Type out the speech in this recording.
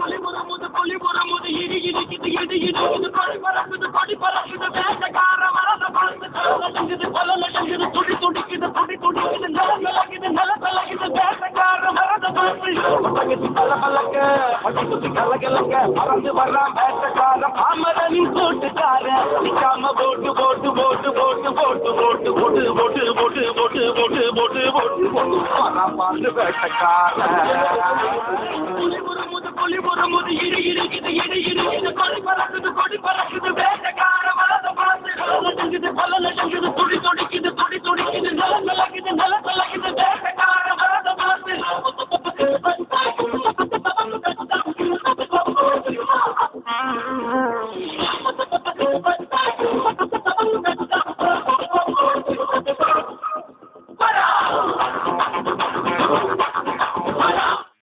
புலி இடிக்குது இடி இடிக்குது கொடி பறக்குது வேட்டக்கார மரத பறந்து தங்குது கொல நடுங்குது துடி துடிக்குது நில தலகுது வேட்டக்கார மரத பறந்து பல்லக்க பட்டி கலகலக்க பறந்து வர்றான் வேட்டக்கார பாமரனின் கூட்டுக்கார நிக்காம போட்டு போட்டு போட்டு போட்டு போட்டு போட்டு போட்டு போட்டு போட்டு போட்டு போட்டு போட்டு போட்டு போட்டு வர்றான் பாட்டு வேட்டக்கார புலி புறமுது இடி இடிக்குது கொடி பறக்குது வேட்டக்கார மரத பறந்து கொல நடுங்குது துடி துடிக்குது நில தலகுது